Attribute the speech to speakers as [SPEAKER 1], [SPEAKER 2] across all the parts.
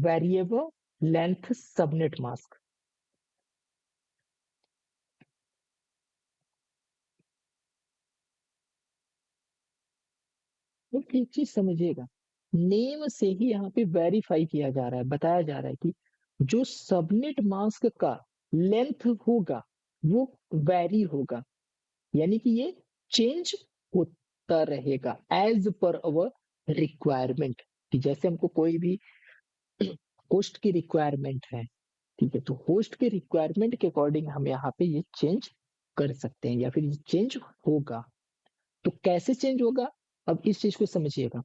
[SPEAKER 1] Variable length subnet mask. तो एक चीज समझिएगा, नेम से ही यहाँ पे वेरीफाई किया जा रहा है, बताया जा रहा है कि जो सबनेट मास्क का लेंथ होगा वो वेरी होगा, यानी कि ये चेंज होता रहेगा एज पर अवर रिक्वायरमेंट। कि जैसे हमको कोई भी होस्ट की रिक्वायरमेंट है, ठीक है, तो होस्ट के रिक्वायरमेंट के अकॉर्डिंग हम यहाँ पे ये चेंज कर सकते हैं या फिर ये चेंज होगा। तो कैसे चेंज होगा, अब इस चीज को समझिएगा।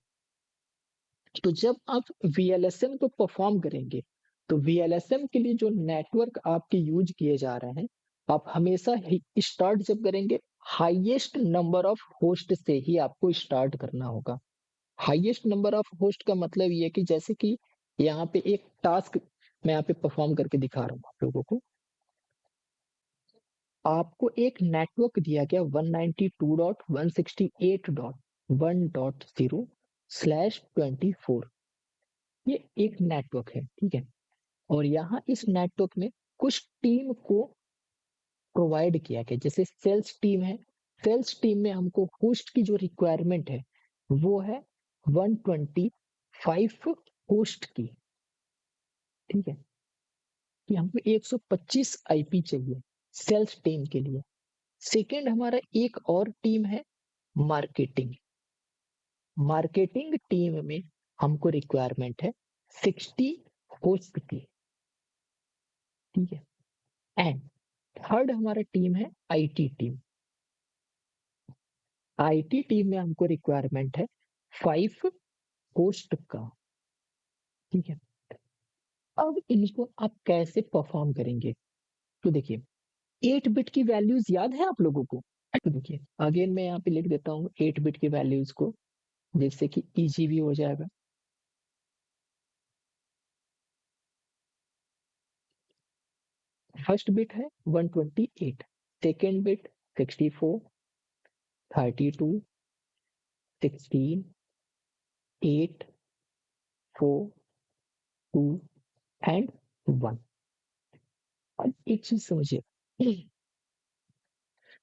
[SPEAKER 1] तो जब आप वीएलएसएम को परफॉर्म करेंगे, तो वीएलएसएम के लिए जो नेटवर्क आपके यूज किए जा रहे हैं, आप हमेशा स्टार्ट जब करेंगे हाईएस्ट नंबर ऑफ होस्ट से ही आपको स्टार्ट करना होगा। हाईएस्ट नंबर ऑफ होस्ट का मतलब ये है कि जैसे कि यहाँ पे एक टास्क मैं यहाँ पे परफॉर्म करके दिखा रहा हूँ आप लोगों को। आपको एक नेटवर्क दिया गया 192.168.1.0/24। ये एक नेटवर्क है, ठीक है। और यहाँ इस नेटवर्क में कुछ टीम को प्रोवाइड किया गया, जैसे सेल्स टीम है। सेल्स टीम में हमको होस्ट की जो रिक्वायरमेंट है वो है 125 होस्ट की, ठीक है, कि हमको 125 आईपी चाहिए सेल्स टीम के लिए। सेकंड हमारा एक और टीम है मार्केटिंग। मार्केटिंग टीम में हमको रिक्वायरमेंट है 60 होस्ट की, ठीक है। एंड थर्ड हमारा टीम है आईटी टीम। आईटी टीम में हमको रिक्वायरमेंट है 5 होस्ट का, ठीक है। अब इनको आप कैसे परफॉर्म करेंगे, तो देखिए 8 बिट की वैल्यूज याद है आप लोगों को। तो देखिए अगेन मैं यहाँ पे लिख देता हूँ 8 बिट की वैल्यूज को, जिससे कि इजी भी हो जाएगा। फर्स्ट बिट है 128, सेकेंड बिट 64, 32, 16, 8, 4, 2 एंड 1। अब एक चीज समझिए,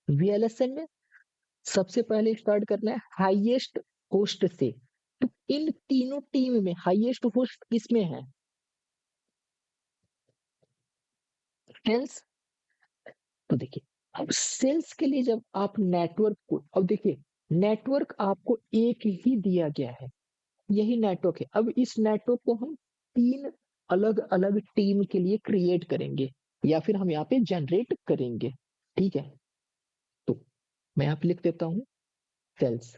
[SPEAKER 1] वीएलएसएन में सबसे पहले स्टार्ट करना है हाईएस्ट होस्ट से। तो इन तीनों टीम में हाईएस्ट होस्ट किसमें है, सेल्स। तो देखिए अब सेल्स के लिए जब आप नेटवर्क को, अब देखिए नेटवर्क आपको एक ही दिया गया है, यही नेटवर्क है। अब इस नेटवर्क को हम 3 अलग अलग टीम के लिए क्रिएट करेंगे या फिर हम यहाँ पे जनरेट करेंगे, ठीक है। तो मैं यहाँ पे लिख देता हूँ sales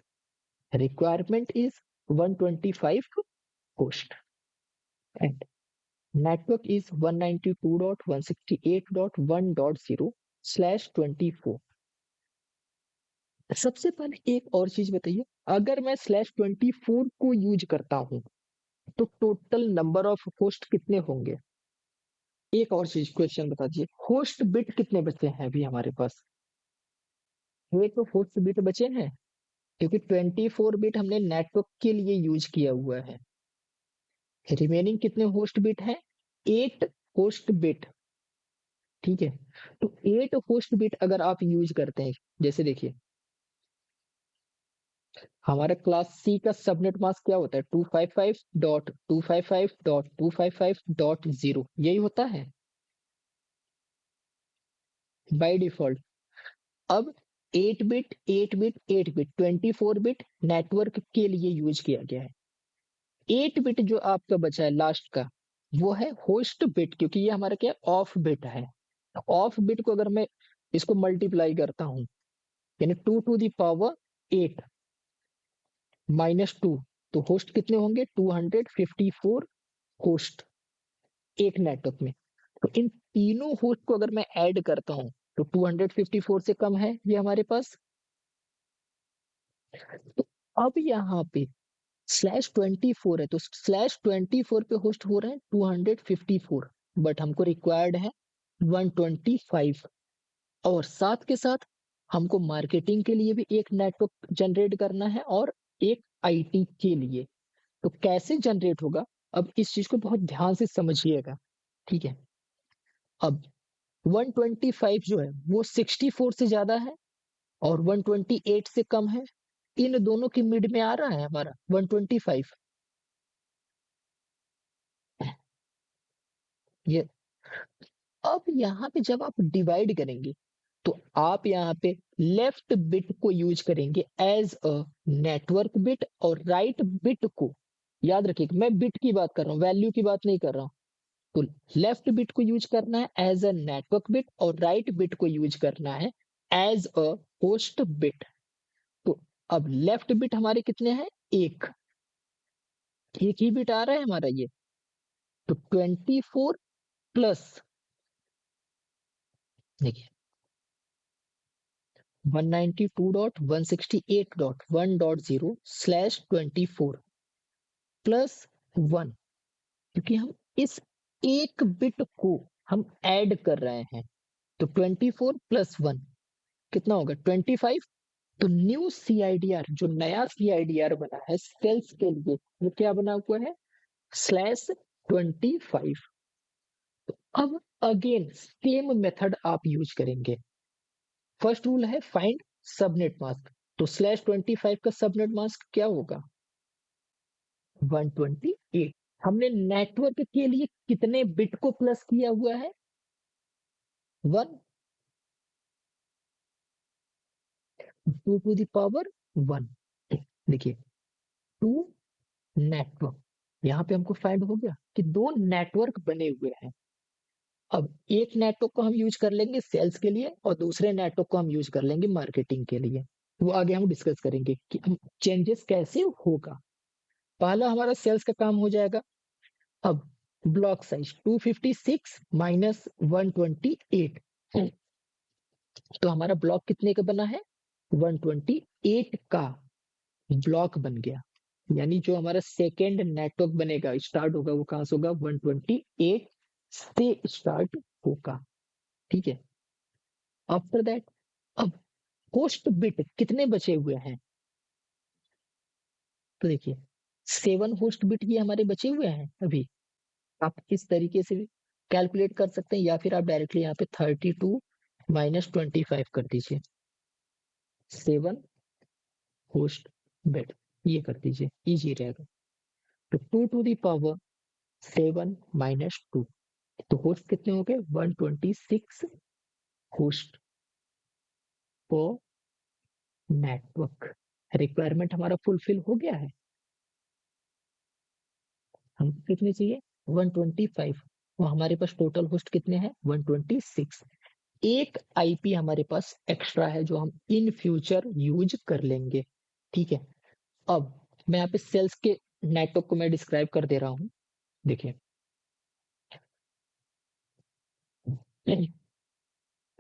[SPEAKER 1] requirement is 125 host and network is 192.168.1.0/24। सबसे पहले एक और चीज बताइए, अगर मैं /24 को यूज करता हूं तो टोटल नंबर ऑफ होस्ट कितने होंगे। एक और चीज क्वेश्चन बता दीजिए, होस्ट बिट कितने बचे हैं अभी हमारे पास। ये तो होस्ट बिट बचे हैं, क्योंकि 24 बिट हमने नेटवर्क के लिए यूज किया हुआ है। रिमेनिंग कितने होस्ट बिट हैं, 8 होस्ट बिट, ठीक है। तो 8 होस्ट बिट अगर आप यूज करते हैं, जैसे देखिए हमारा क्लास सी का सबनेट मास्क क्या होता है, 255.255.255.0, यही होता है बाय डिफॉल्ट। अब 8 bit 8 bit 8 bit 24 bit network के लिए यूज किया गया है। 8 बिट जो आपका बचा है लास्ट का, वो है होस्ट बिट, क्योंकि ये हमारा क्या ऑफ बिट है। ऑफ बिट को अगर मैं इसको मल्टीप्लाई करता हूं, यानी 2 to the power 8 -2, तो होस्ट कितने होंगे 254 होस्ट एक नेटवर्क में। तो इन तीनों होस्ट को अगर मैं ऐड करता हूं तो 254 से कम है ये हमारे पास। तो अब यहाँ पे /24 है, तो /24 पे होस्ट हो रहे हैं 254, बट हमको रिक्वायर्ड है 125। और साथ के साथ हमको मार्केटिंग के लिए भी एक नेटवर्क जनरेट करना है और एक आईटी के लिए। तो कैसे जनरेट होगा, अब इस चीज को बहुत ध्यान से समझिएगा, ठीक है। अब 125 जो है वो 64 से ज्यादा है और 128 से कम है। इन दोनों की मिड में आ रहा है हमारा 125। ये अब यहाँ पे जब आप डिवाइड करेंगे तो आप यहाँ पे लेफ्ट बिट को यूज करेंगे एज अ नेटवर्क बिट और राइट बिट को, याद रखिएगा मैं बिट की बात कर रहा हूँ, वैल्यू की बात नहीं कर रहा हूँ। तो लेफ्ट बिट को यूज करना है एज अ नेटवर्क बिट और राइट बिट को यूज करना है एज अ होस्ट बिट। तो अब लेफ्ट बिट हमारे कितने हैं, एक ही बिट आ रहा है हमारा ये। तो 24 प्लस, देखिए 192.168.1.0/24 प्लस 1, क्योंकि हम इस एक बिट को हम ऐड कर रहे हैं। तो 24 प्लस 1 कितना होगा, 25। तो न्यू सीआईडीआर, जो नया सीआईडीआर बना है सेल्स के लिए, वो क्या बना हुआ है, /25। तो अब अगेन सेम मेथड आप यूज करेंगे। फर्स्ट रूल है फाइंड सबनेट मास्क। तो /25 का सबनेट मास्क क्या होगा, 128। हमने नेटवर्क के लिए कितने बिट को प्लस किया हुआ है, 1, 2 टू द पावर 1। देखिए 2 नेटवर्क, यहाँ पे हमको फाइंड हो गया कि दो नेटवर्क बने हुए हैं। अब एक नेटवर्क को हम यूज कर लेंगे सेल्स के लिए और दूसरे नेटवर्क को हम यूज कर लेंगे मार्केटिंग के लिए। वो आगे हम डिस्कस करेंगे कि हम चेंजेस कैसे होगा। पहला हमारा सेल्स का काम हो जाएगा। अब ब्लॉक साइज 256 माइनस 128, तो हमारा ब्लॉक कितने का बना है, 128 का ब्लॉक बन गया। यानी जो हमारा सेकेंड नेटवर्क बनेगा, स्टार्ट होगा, वो कहां से होगा, 128 से स्टार्ट होगा, ठीक है। आफ्टर दैट अब होस्ट बिट कितने बचे हुए हैं, तो देखिए 7 होस्ट बिट ये हमारे बचे हुए हैं अभी। आप इस तरीके से भी कैलकुलेट कर सकते हैं या फिर आप डायरेक्टली यहाँ पे 32 माइनस 25 कर दीजिए, 7 होस्ट बिट ये कर दीजिए, इजी रहेगा। तो 2 टू दी पावर 7 माइनस 2, तो होस्ट कितने हो गए, 126 होस्ट पर नेटवर्क। रिक्वायरमेंट हमारा फुलफिल हो गया है। हमको कितने चाहिए, 125। वो हमारे पास टोटल होस्ट कितने हैं, 126। एक आईपी हमारे पास एक्स्ट्रा है जो हम इन फ्यूचर यूज कर लेंगे, ठीक है। अब मैं यहाँ पे सेल्स के नेटवर्क को मैं डिस्क्राइब कर दे रहा हूँ, देखिए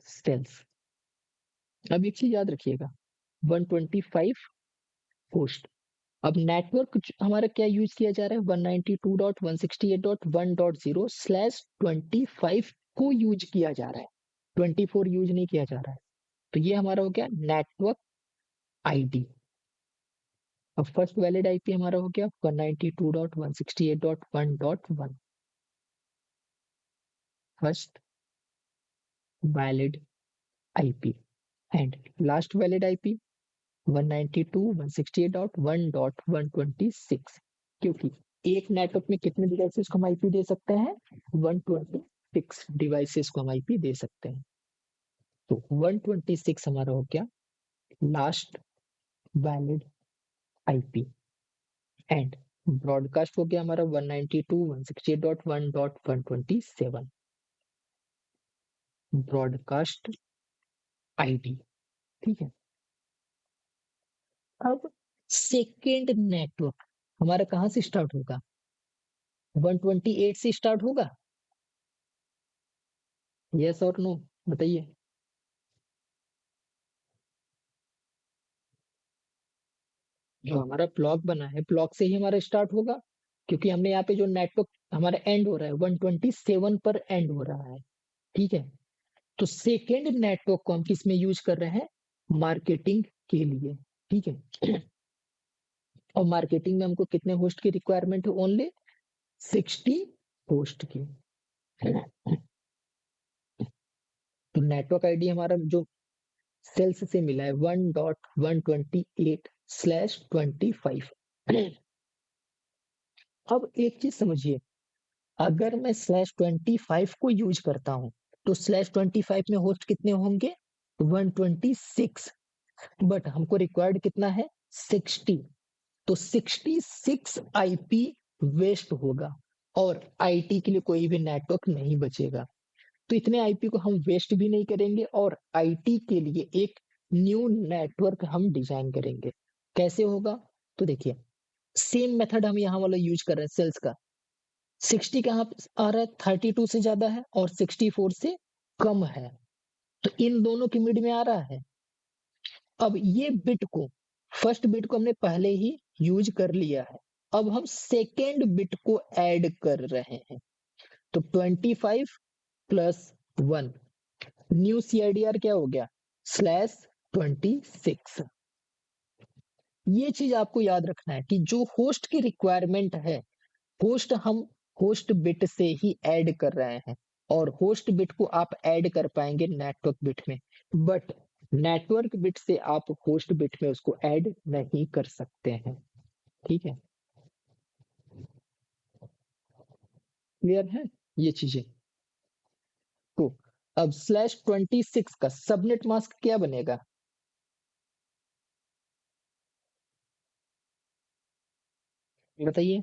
[SPEAKER 1] सेल्स। अब एक चीज याद रखिएगा, 125 होस्ट। अब नेटवर्क हमारा क्या यूज किया जा रहा है, 192.168.1.0/25 को यूज किया जा रहा है, 24 यूज नहीं किया जा रहा है। तो ये हमारा हो गया नेटवर्क आईडी। अब फर्स्ट वैलिड आईपी हमारा हो गया 192.168.1.1, first valid IP. And last valid IP 192.168.1.126, क्योंकि एक नेटवर्क में कितने डिवाइसेस को हम आईपी दे सकते हैं, 126 डिवाइसेस को हम आईपी दे सकते हैं। तो 126 हमारा हो गया last valid IP. And broadcast हो गया हमारा 192.168.1.127 ब्रॉडकास्ट आईडी, ठीक है। अब सेकेंड नेटवर्क हमारा कहां से स्टार्ट होगा, 128 से स्टार्ट होगा, यस और नो बताइए। जो हमारा ब्लॉक बना है ब्लॉक से ही हमारा स्टार्ट होगा, क्योंकि हमने यहाँ पे जो नेटवर्क हमारा एंड हो रहा है 127 पर एंड हो रहा है, ठीक है। तो सेकेंड नेटवर्क को हम किस में यूज कर रहे हैं, मार्केटिंग के लिए, ठीक है। और मार्केटिंग में हमको कितने होस्ट की रिक्वायरमेंट है, ओनली 60 होस्ट की। तो नेटवर्क आईडी हमारा जो सेल्स से मिला है 1.128/25। अब एक चीज समझिए, अगर मैं /25 को यूज करता हूं तो /25 में होस्ट कितने होंगे? 126। बट हमको रिक्वायर्ड कितना है? 60। तो 66 आईपी वेस्ट होगा और आईटी के लिए कोई भी नेटवर्क नहीं बचेगा। तो इतने आईपी को हम वेस्ट भी नहीं करेंगे और आईटी के लिए एक न्यू नेटवर्क हम डिजाइन करेंगे। कैसे होगा? तो देखिए, सेम मेथड हम यहाँ वाला यूज कर रहे हैं सेल्स का। 60 कहाँ आ रहा है? 32 से ज्यादा है और 64 से कम है, तो इन दोनों के मिड में आ रहा है। अब ये बिट को, फर्स्ट बिट को हमने पहले ही यूज कर लिया है, अब हम सेकेंड बिट को ऐड कर रहे हैं। तो 25+1, न्यू सीआईडीआर क्या हो गया? /26। ये चीज आपको याद रखना है कि जो होस्ट की रिक्वायरमेंट है, होस्ट हम होस्ट बिट से ही ऐड कर रहे हैं और होस्ट बिट को आप ऐड कर पाएंगे नेटवर्क बिट में, बट नेटवर्क बिट से आप होस्ट बिट में उसको ऐड नहीं कर सकते हैं। ठीक है, क्लियर है ये चीजें? तो अब /26 का सबनेट मास्क क्या बनेगा? बताइए।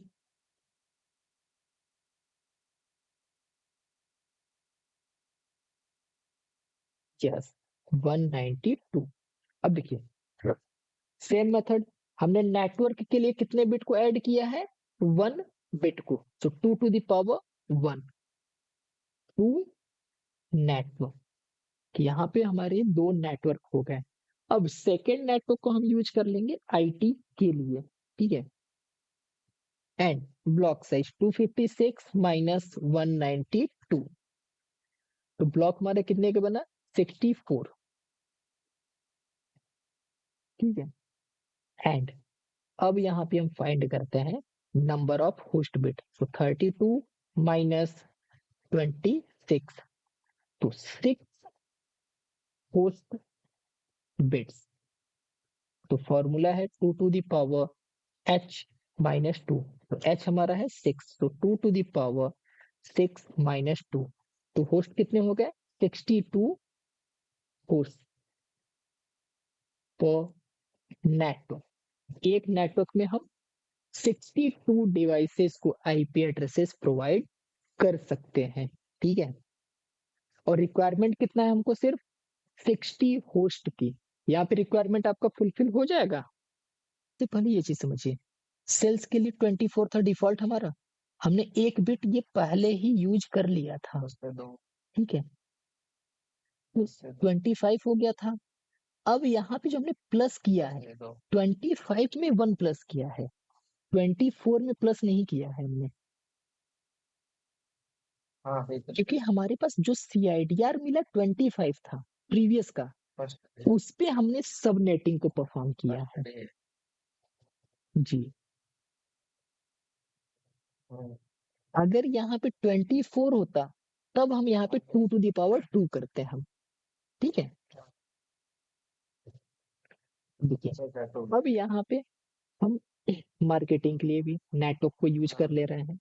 [SPEAKER 1] यस, 192। अब देखिए, सेम मेथड, हमने नेटवर्क के लिए कितने बिट को ऐड किया है? 1 बिट को। तो 2 to the power 1, 2 नेटवर्क। यहाँ पे हमारे दो नेटवर्क हो गए। अब सेकेंड नेटवर्क को हम यूज कर लेंगे आईटी के लिए। ठीक है, एंड ब्लॉक साइज 256 माइनस 192। तो ब्लॉक हमारे कितने का बना? 64। ठीक है, एंड अब यहाँ पे हम फाइंड करते हैं नंबर ऑफ होस्ट बिट। तो 32 माइनस 26, तो 6 होस्ट बिट्स। तो फॉर्मूला है 2 to the power h-2। तो h हमारा है 6, तो 2 to the power 6 - 2। तो होस्ट कितने हो गए? 62 होस्ट पर नेटवर्क। एक नेटवर्क में हम 62 डिवाइसेस को आईपी एड्रेसेस प्रोवाइड कर सकते हैं। ठीक है, और रिक्वायरमेंट कितना है हमको? सिर्फ 60 होस्ट की। यहाँ पे रिक्वायरमेंट आपका फुलफिल हो जाएगा। तो पहले ये चीज समझिए, सेल्स के लिए 24 था डिफॉल्ट हमारा, हमने एक बिट ये पहले ही यूज कर लिया था। ठीक है, तो 25 हो गया था। अब यहाँ पे जो हमने प्लस किया है, 25 में 1 प्लस किया है, 24 में प्लस नहीं किया है हमने। क्योंकि हमारे पास जो सीआईडीआर मिला 25 था प्रीवियस का, उस पे हमने सब नेटिंग को परफॉर्म किया है। जी, अगर यहाँ पे 24 होता तब हम यहाँ पे 2 to the power 2 करते हैं हम। ठीक है, देखिए अब यहाँ पे हम मार्केटिंग के लिए भी नेटवर्क को यूज कर ले रहे हैं।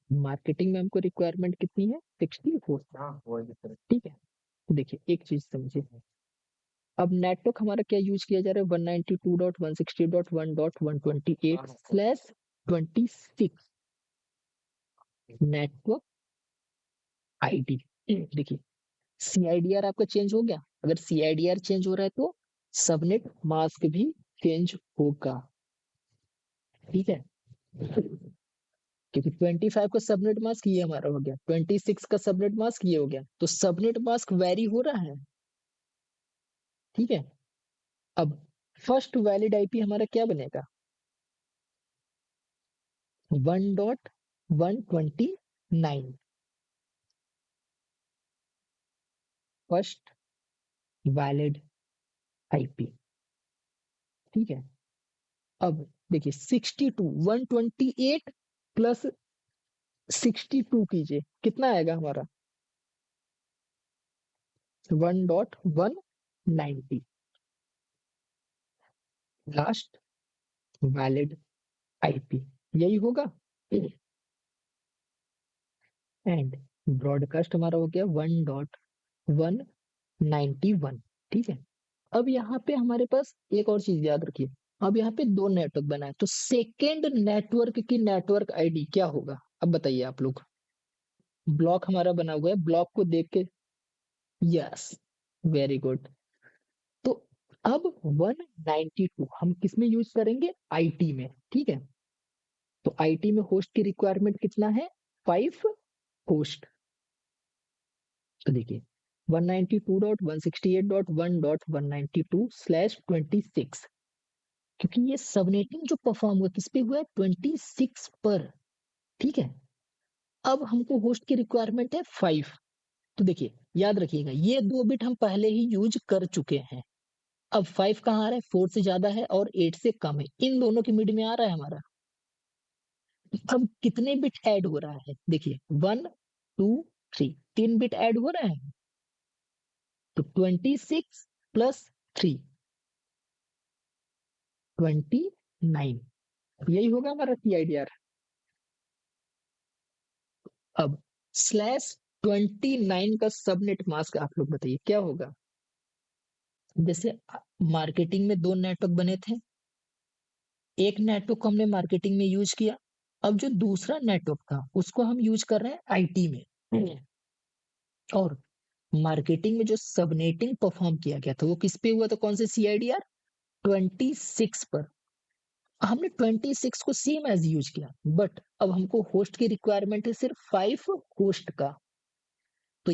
[SPEAKER 1] मार्केटिंग में हमको रिक्वायरमेंट कितनी है? 64। ठीक है, देखिए एक चीज समझिए, अब नेटवर्क हमारा क्या यूज किया जा रहा है? 192.160.128/26 नेटवर्क आईडी। देखिए, सीआईडीआर आपका चेंज हो गया। अगर सीआईडीआर चेंज हो रहा है तो सबनेट मास्क भी चेंज होगा। ठीक है, क्योंकि 25 का सबनेट मास्क ये हमारा हो गया, 26 का सबनेट मास्क ये हो गया, तो सबनेट मास्क वेरी हो रहा है। ठीक है, अब फर्स्ट वैलिड आईपी हमारा क्या बनेगा? 1.129 फर्स्ट वैलिड आईपी। ठीक है, अब देखिए 62 128 प्लस 62 कीजिए, कितना आएगा हमारा 1.190 लास्ट वैलिड आईपी, यही होगा। एंड ब्रॉडकास्ट हमारा हो गया 1.191। ठीक है, अब यहाँ पे हमारे पास एक और चीज याद रखिए, अब यहाँ पे दो नेटवर्क बना है, तो सेकेंड नेटवर्क की नेटवर्क आईडी क्या होगा, अब बताइए आप लोग। ब्लॉक हमारा बना हुआ है, ब्लॉक को देख के, यस, वेरी गुड। तो अब 192 हम किस में यूज करेंगे, आईटी में। ठीक है, तो आईटी में होस्ट की रिक्वायरमेंट कितना है, 5 होस्ट। तो देखिए 192.168.1.192/26, क्योंकि ये सबनेटिंग जो परफॉर्म हुआ किस पे हुआ है, 26 पर। ठीक है, अब हमको होस्ट की रिक्वायरमेंट है 5। तो देखिए याद रखिएगा, ये दो बिट हम पहले ही यूज कर चुके हैं। अब 5 कहाँ आ रहा है, 4 से ज्यादा है और 8 से कम है, इन दोनों के मिड में आ रहा है हमारा। अब कितने बिट ऐड हो रहा है, देखिए 1 2 3, 3 बिट ऐड हो रहे हैं, तो 26 प्लस 3, 29, यही होगा हमारा सीआईडीआर। अब /29 का सबनेट मास्क आप लोग बताइए क्या होगा। जैसे मार्केटिंग में दो नेटवर्क बने थे, एक नेटवर्क को हमने मार्केटिंग में यूज किया, अब जो दूसरा नेटवर्क था उसको हम यूज कर रहे हैं आईटी में। और मार्केटिंग में जो सबनेटिंग परफॉर्म किया गया था वो किस पे हुआ था, कौन से सीआईडीआर, 26 पर। हमने 26 को सेम एज यूज किया, बट अब हमको होस्ट की रिक्वायरमेंट है सिर्फ 5 होस्ट का। तो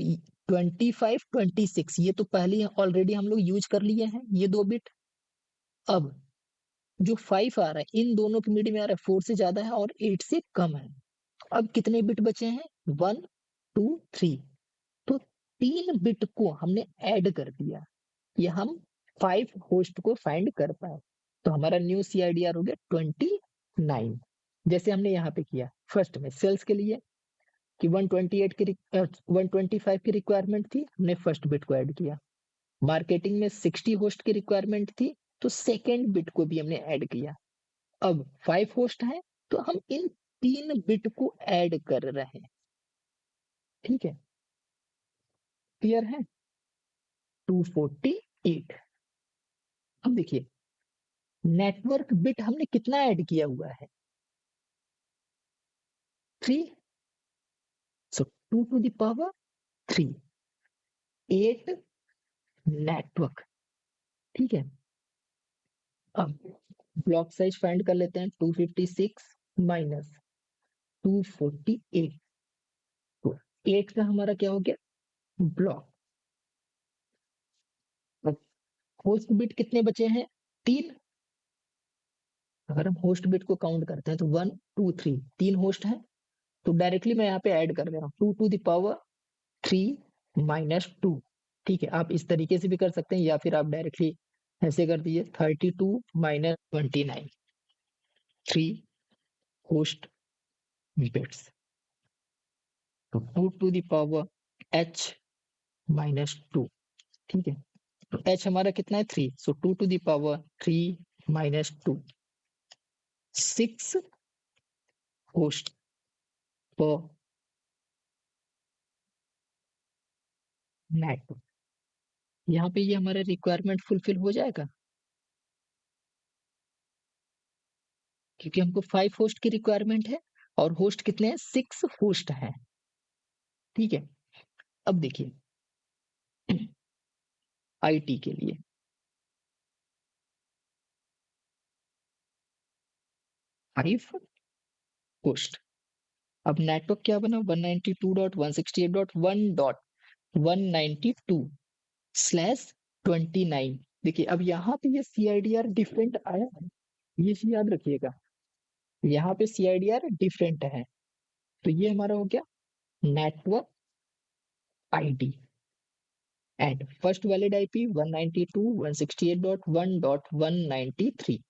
[SPEAKER 1] 25 26 ये तो पहले ऑलरेडी हम लोग यूज कर लिए हैं ये दो बिट। अब जो 5 आ रहा है इन दोनों के मिड में आ रहा है, 4 से ज्यादा है और 8 से कम है। अब कितने बिट बचे हैं, 1 2 3, तो 3 बिट को हमने ऐड कर दिया, ये हम 5 होस्ट को फाइंड कर पाए। तो हमारा न्यू सीआईडीआर हो गया 29। जैसे हमने यहाँ पे किया फर्स्ट में सेल्स के लिए कि 128 की 125 की रिक्वायरमेंट थी, हमने फर्स्ट बिट को ऐड किया। मार्केटिंग में 60 होस्ट की रिक्वायरमेंट थी, तो सेकेंड बिट को भी हमने ऐड किया। अब 5 होस्ट है, तो हम इन 3 बिट को ऐड कर रहे हैं। ठीक है, क्लियर है, 248। अब देखिए नेटवर्क बिट हमने कितना ऐड किया हुआ है, 3, सो 2 टू द पावर 3, 8 नेटवर्क। ठीक है, अब ब्लॉक साइज फाइंड कर लेते हैं, 256 माइनस 248, तो 8 का हमारा क्या हो गया, ब्लॉक। अब होस्ट बिट कितने बचे हैं, 3। अगर हम होस्ट बिट को काउंट करते हैं तो 1 2 3, 3 होस्ट है, तो डायरेक्टली मैं यहाँ पे ऐड कर दे रहा हूँ, 2 टू द पावर 3 माइनस 2। ठीक है, आप इस तरीके से भी कर सकते हैं या फिर आप डायरेक्टली ऐसे कर दीजिए, 32 माइनस 29, 3 होस्ट बिट्स, तो 2 to the power h minus 2। ठीक है, तो h हमारा कितना है, 3, सो 2 to the power 3 minus 2, 6 host पर नेटवर्क। यहाँ पे ये हमारा रिक्वायरमेंट फुलफिल हो जाएगा, क्योंकि हमको 5 होस्ट की रिक्वायरमेंट है और होस्ट कितने हैं, 6 होस्ट हैं। ठीक है, अब देखिए आईटी के लिए 5 होस्ट। अब नेटवर्क क्या बना, 192.168.1.192/29। देखिए अब यहाँ पे ये सीआईडीआर डिफरेंट आया है, ये चीज याद रखिएगा, यहाँ पे सीआईडीआर डिफरेंट है। तो ये हमारा हो गया network ID and first valid IP 192.168.1.193।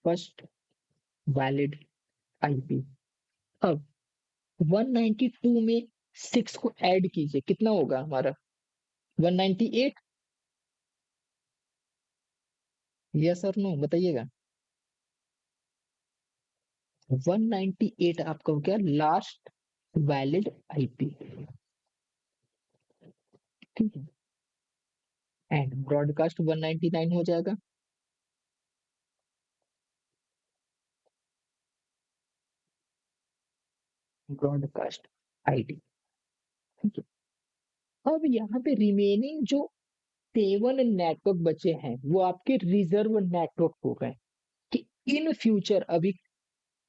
[SPEAKER 1] First valid IP. अब 192 में 6 को ऐड कीजिए, कितना होगा हमारा? 198। यस और नो बताइएगा। 198 आपका हो गया लास्ट वैलिड आईपी। ठीक है, एंड ब्रॉडकास्ट 199 हो जाएगा। Broadcast ID. ठीक है, अब यहाँ पे रिमेनिंग जो 7 नेटवर्क बचे हैं वो आपके रिजर्व नेटवर्क हो गए, कि इन फ्यूचर अभी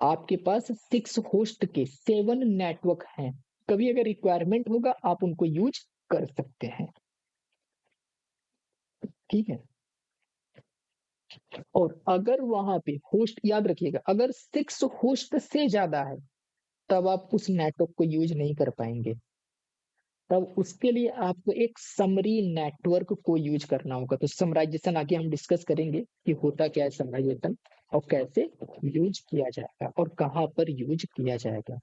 [SPEAKER 1] आपके पास 6 होस्ट के 7 नेटवर्क हैं, कभी अगर रिक्वायरमेंट होगा आप उनको यूज कर सकते हैं। ठीक है, और अगर वहां पे होस्ट, याद रखिएगा, अगर 6 होस्ट से ज्यादा है तब आप उस नेटवर्क को यूज नहीं कर पाएंगे। तब उसके लिए आपको एक समरी नेटवर्क को यूज करना होगा। तो समराइजेशन आगे हम डिस्कस करेंगे कि होता क्या है समराइजेशन, और कैसे यूज किया जाएगा और कहाँ पर यूज किया जाएगा।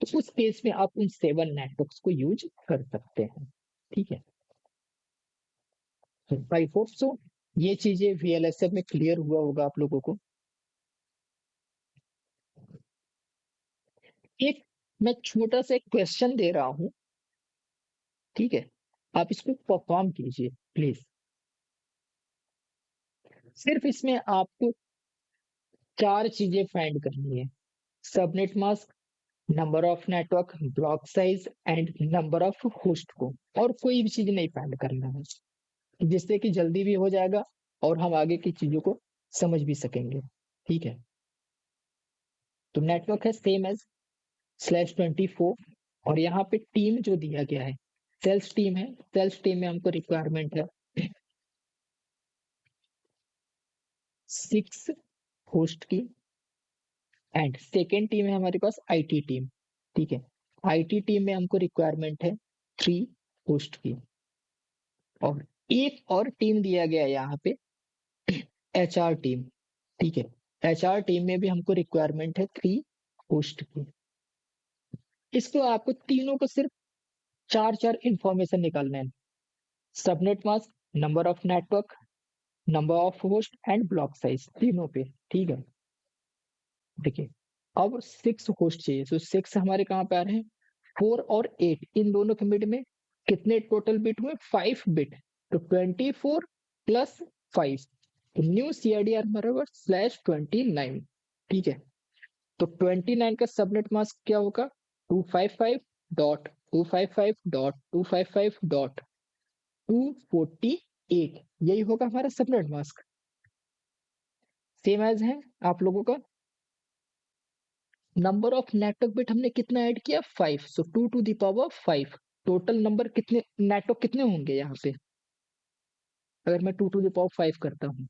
[SPEAKER 1] तो उस केस में आप उन 7 नेटवर्क्स को यूज कर सकते हैं। ठीक है, आई होप सो ये चीजें वीएलएसएफ में क्लियर हुआ होगा आप लोगों को। एक मैं छोटा सा एक क्वेश्चन दे रहा हूं, ठीक है, आप इसको परफॉर्म कीजिए प्लीज। सिर्फ इसमें आपको 4 चीजें फाइंड करनी है: subnet mask, number of network, block size and number of host को। और कोई भी चीज नहीं फाइंड करना है, जिससे कि जल्दी भी हो जाएगा और हम आगे की चीजों को समझ भी सकेंगे। ठीक है, तो नेटवर्क है सेम एज /24, और यहाँ पे टीम जो दिया गया है सेल्स टीम है। सेल्स टीम में हमको रिक्वायरमेंट है 6 होस्ट की, एंड सेकेंड टीम है हमारे पास आईटी टीम। ठीक है, आईटी टीम में हमको रिक्वायरमेंट है 3 होस्ट की, और एक और टीम दिया गया है यहाँ पे एचआर टीम। ठीक है, एचआर टीम में भी हमको रिक्वायरमेंट है 3 होस्ट की। इसको आपको तीनों को सिर्फ 4 इंफॉर्मेशन निकालना है: subnet mask, number of network, number of host and block size, तीनों पे। ठीक है, देखिए, अब 6 होस्ट चाहिए, तो 6 हमारे कहाँ पे आ रहे हैं? 4 और 8, इन दोनों के मिड में कितने टोटल बिट हुए? 5 बिट। तो 24 प्लस 5, तो न्यू सीआईडी हमारे पास /29। ठीक है, तो 29 का सबनेट मास्क क्या होगा? 255.255.255.248, यही होगा हमारा सबनेट मास्क। सेम एज है आप लोगों का। नंबर ऑफ नेटवर्क बिट हमने कितना ऐड किया? 5, सो 2⁵ टोटल नंबर कितने नेटवर्क कितने होंगे यहाँ पे? अगर मैं 2⁵ करता हूँ,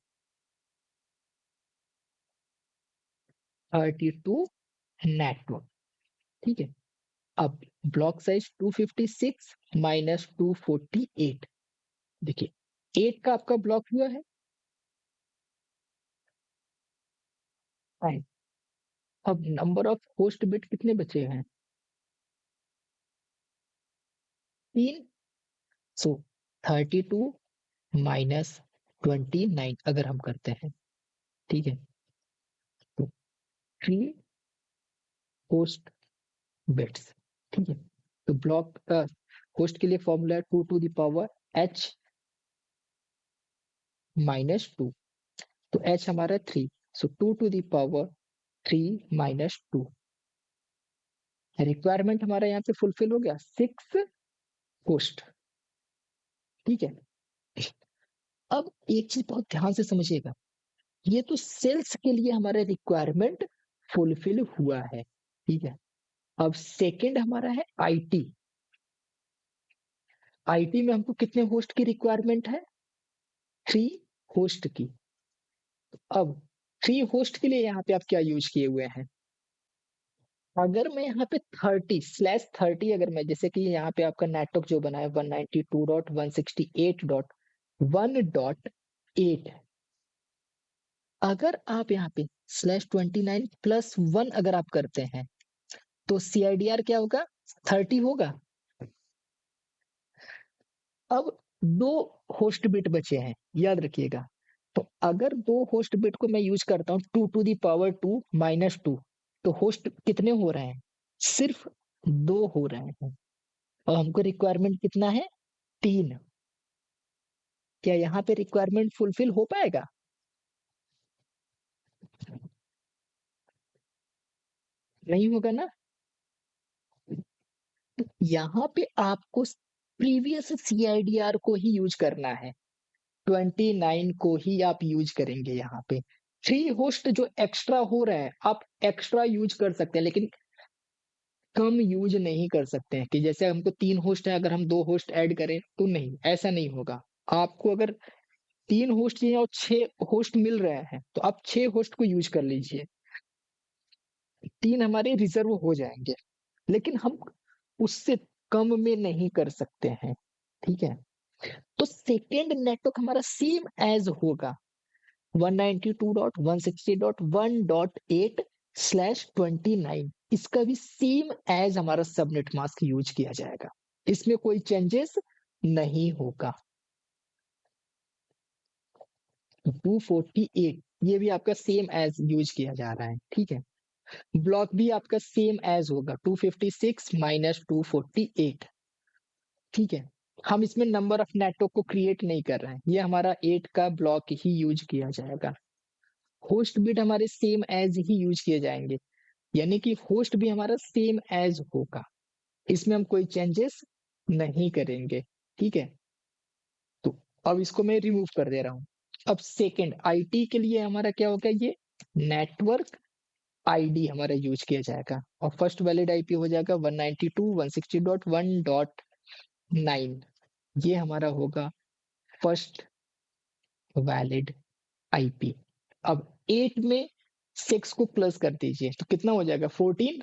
[SPEAKER 1] 32 नेटवर्क। ठीक है, अब ब्लॉक साइज 256 माइनस 248, देखिए 8 का आपका ब्लॉक हुआ है। फाइन, अब नंबर ऑफ होस्ट बिट कितने बचे हैं? 3, सो 32 माइनस 29 अगर हम करते हैं, ठीक है, तो 3 होस्ट बिट्स। ठीक है, तो ब्लॉक होस्ट के लिए फॉर्मूला 2⁻h माइनस 2, तो h हमारा 3, सो 2⁻3 माइनस 2। रिक्वायरमेंट हमारा यहाँ पे फुलफिल हो गया, 6 होस्ट। ठीक है, अब एक चीज बहुत ध्यान से समझिएगा, ये तो सेल्स के लिए हमारा रिक्वायरमेंट फुलफिल हुआ है। ठीक है, अब सेकंड हमारा है आईटी। आईटी में हमको कितने होस्ट की रिक्वायरमेंट है? 3 होस्ट की। अब 3 होस्ट के लिए यहाँ पे आप क्या यूज किए हुए हैं? अगर मैं यहाँ पे 30/30, अगर मैं जैसे कि यहाँ पे आपका नेटवर्क जो बना है 192.168.1.8, अगर आप यहाँ पे /29 + 1 अगर आप करते हैं तो CIDR क्या होगा? 30 होगा। अब 2 होस्ट बिट बचे हैं, याद रखिएगा। तो अगर 2 होस्ट बिट को मैं यूज करता हूँ 2 - 2 तो होस्ट कितने हो रहे हैं? सिर्फ 2 हो रहे हैं और हमको रिक्वायरमेंट कितना है? 3। क्या यहाँ पे रिक्वायरमेंट फुलफिल हो पाएगा? नहीं होगा ना। तो यहाँ पे आपको प्रीवियस CIDR को ही यूज करना है, 29 को ही आप यूज करेंगे। यहाँ पे 3 होस्ट जो एक्स्ट्रा हो रहे हैं आप एक्स्ट्रा यूज कर सकते हैं, लेकिन कम यूज नहीं कर सकते हैं कि जैसे हमको 3 होस्ट है, अगर हम 2 होस्ट ऐड करें तो नहीं, ऐसा नहीं होगा। आपको अगर 3 होस्ट चाहिए और 6 होस्ट मिल रहे हैं तो आप 6 होस्ट को यूज कर लीजिए, 3 हमारे रिजर्व हो जाएंगे। लेकिन हम उससे कम में नहीं कर सकते हैं, ठीक है। तो सेकेंड नेटवर्क हमारा सेम एज होगा 192.168.1.8/29। इसका भी सेम एज हमारा सबनेट मास्क यूज किया जाएगा, इसमें कोई चेंजेस नहीं होगा। 248 ये भी आपका सेम एज यूज किया जा रहा है, ठीक है। ब्लॉक भी आपका सेम एज होगा 256 - 248, ठीक है। हम इसमें नंबर ऑफ नेटवर्क को क्रिएट नहीं कर रहे हैं, ये हमारा 8 का ब्लॉक ही यूज किया जाएगा। होस्ट बिट हमारे सेम एज ही यूज किए जाएंगे, यानी कि होस्ट भी हमारा सेम एज होगा, इसमें हम कोई चेंजेस नहीं करेंगे, ठीक है। तो अब इसको मैं रिमूव कर दे रहा हूं। अब सेकंड IT के लिए हमारा क्या होगा? ये नेटवर्क ID हमारा यूज किया जाएगा और फर्स्ट वैलिड IP हो जाएगा 192.168.1.9। ये हमारा होगा फर्स्ट वैलिड IP। अब 8 में 6 को प्लस कर दीजिए तो कितना हो जाएगा? 14।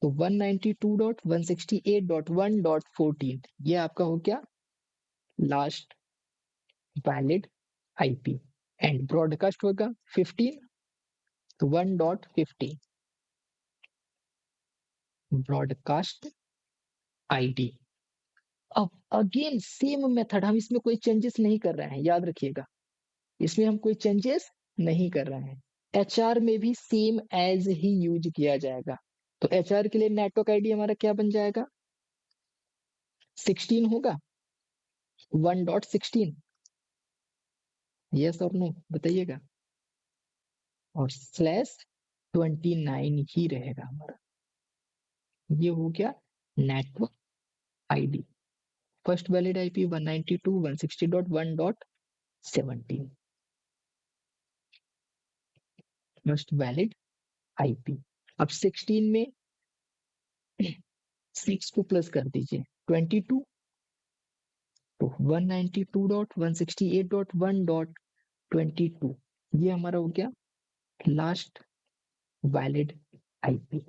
[SPEAKER 1] तो 192.168.1.14 ये आपका हो गया last valid IP। And broadcast होगा 15, तो 1.15 ब्रॉडकास्ट ID। अब अगेन सेम मेथड, हम इसमें कोई चेंजेस नहीं कर रहे हैं, याद रखिएगा, इसमें हम कोई चेंजेस नहीं कर रहे हैं। HR में भी सेम एज ही यूज किया जाएगा। तो HR के लिए नेटवर्क ID हमारा क्या बन जाएगा? 16 होगा, 1.16। यस और नो बताइएगा। और /29 ही रहेगा हमारा। ये हो गया network ID। First valid IP 192.168.1.17 first valid IP। अब 16 में 6 को प्लस कर दीजिए 22, तो 192.168.1.22 ये हमारा हो गया last valid IP।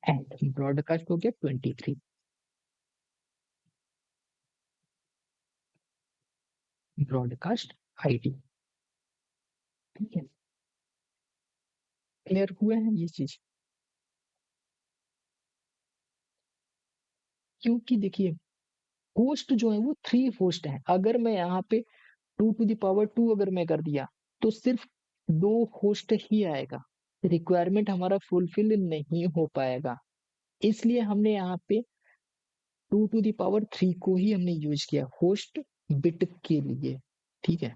[SPEAKER 1] And broadcast हो गया 23 ब्रॉडकास्ट ID, ठीक है। क्लियर हुए हैं ये चीज? क्योंकि देखिए होस्ट जो है वो 3 होस्ट है, अगर मैं यहाँ पे 2 अगर मैं कर दिया तो सिर्फ 2 होस्ट ही आएगा, रिक्वायरमेंट हमारा फुलफिल नहीं हो पाएगा। इसलिए हमने यहाँ पे 2 को ही हमने यूज किया होस्ट बिट के लिए, ठीक है।